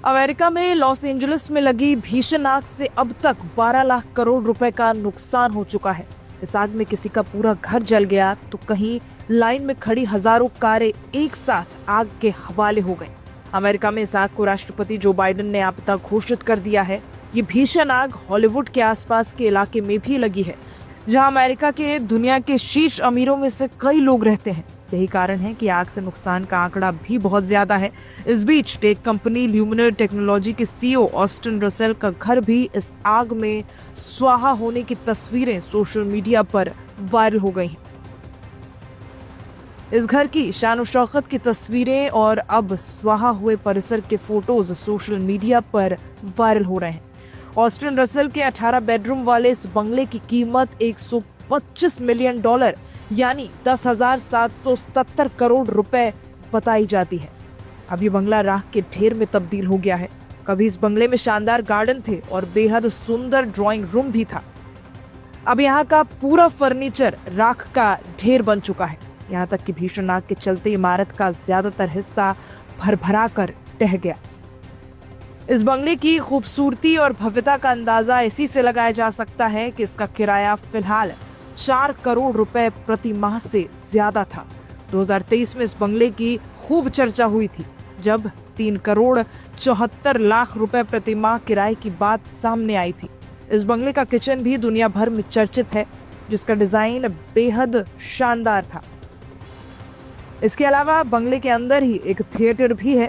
America में Los Angeles में लगी भीषण आग से अब तक 12 लाख करोड़ रुपए का नुकसान हो चुका है। इस आग में किसी का पूरा घर जल गया तो कहीं लाइन में खड़ी हजारों कारें एक साथ आग के हवाले हो गई। अमेरिका में इस आग को राष्ट्रपति जो बाइडेन ने आपदा घोषित कर दिया है। ये भीषण आग हॉलीवुड के आसपास के इलाके में भी लगी है, जहां अमेरिका के दुनिया के शीर्ष अमीरों में से कई लोग रहते हैं। यही कारण है कि आग से नुकसान का आंकड़ा भी बहुत ज्यादा है। इस बीच टेक कंपनी ल्यूमिनर टेक्नोलॉजी के सीईओ ऑस्टिन रसेल का घर भी इस आग में स्वाहा होने की तस्वीरें सोशल मीडिया पर वायरल हो गई हैं। इस घर की शान शौकत की तस्वीरें और अब स्वाहा हुए परिसर के फोटोज सोशल मीडिया पर वायरल हो रहे हैं। ऑस्टिन रसेल के 18 बेडरूम वाले इस बंगले की कीमत $125 मिलियन यानी 10,777 करोड़ रुपए बताई जाती है। अब ये बंगला राख के ढेर में तब्दील हो गया है। कभी इस बंगले में शानदार गार्डन थे और बेहद सुंदर ड्राइंग रूम भी था। अब यहाँ का पूरा फर्नीचर राख का ढेर बन चुका है। यहाँ तक कि भीषण आग के चलते इमारत का ज्यादातर हिस्सा भरभरा कर ढह गया। इस बंगले की खूबसूरती और भव्यता का अंदाजा इसी से लगाया जा सकता है कि इसका किराया फिलहाल 4 करोड़ रुपए प्रति माह से ज्यादा था। 2023 में इस बंगले की खूब चर्चा हुई थी, जब 3 करोड़ 74 लाख रुपए प्रति माह किराए की बात सामने आई थी। इस बंगले का किचन भी दुनिया भर में चर्चित है, जिसका डिजाइन बेहद शानदार था। इसके अलावा बंगले के अंदर ही एक थिएटर भी है,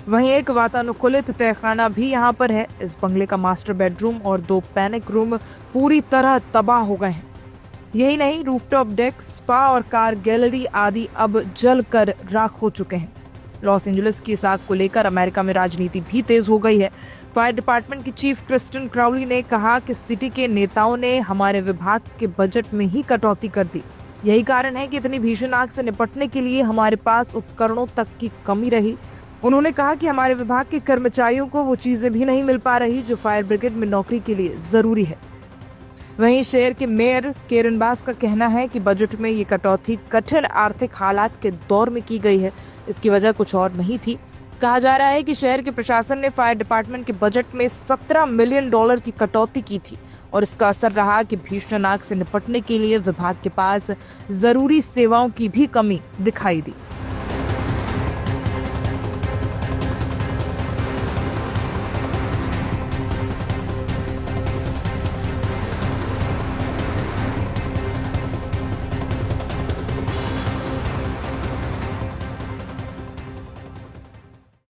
वहीं एक वातानुकूलित तहखाना भी यहाँ पर है। इस बंगले का मास्टर बेडरूम और 2 पैनिक रूम पूरी तरह तबाह हो गए हैं। यही नहीं, रूफटॉप डेक, स्पा और कार गैलरी आदि अब जल कर राख हो चुके हैं। लॉस एंजलिस की इस आग को लेकर अमेरिका में राजनीति भी तेज हो गई है। फायर डिपार्टमेंट की चीफ क्रिस्टिन क्राउली ने कहा कि सिटी के नेताओं ने हमारे विभाग के बजट में ही कटौती कर दी। यही कारण है कि इतनी भीषण आग से निपटने के लिए हमारे पास उपकरणों तक की कमी रही। उन्होंने कहा कि हमारे विभाग के कर्मचारियों को वो चीजें भी नहीं मिल पा रही जो फायर ब्रिगेड में नौकरी के लिए जरूरी है। वहीं शहर के मेयर केरन बास का कहना है कि बजट में ये कटौती कठिन आर्थिक हालात के दौर में की गई है। इसकी वजह कुछ और नहीं थी। कहा जा रहा है कि शहर के प्रशासन ने फायर डिपार्टमेंट के बजट में $17 मिलियन की कटौती की थी और इसका असर रहा कि भीषण आग से निपटने के लिए विभाग के पास जरूरी सेवाओं की भी कमी दिखाई दी।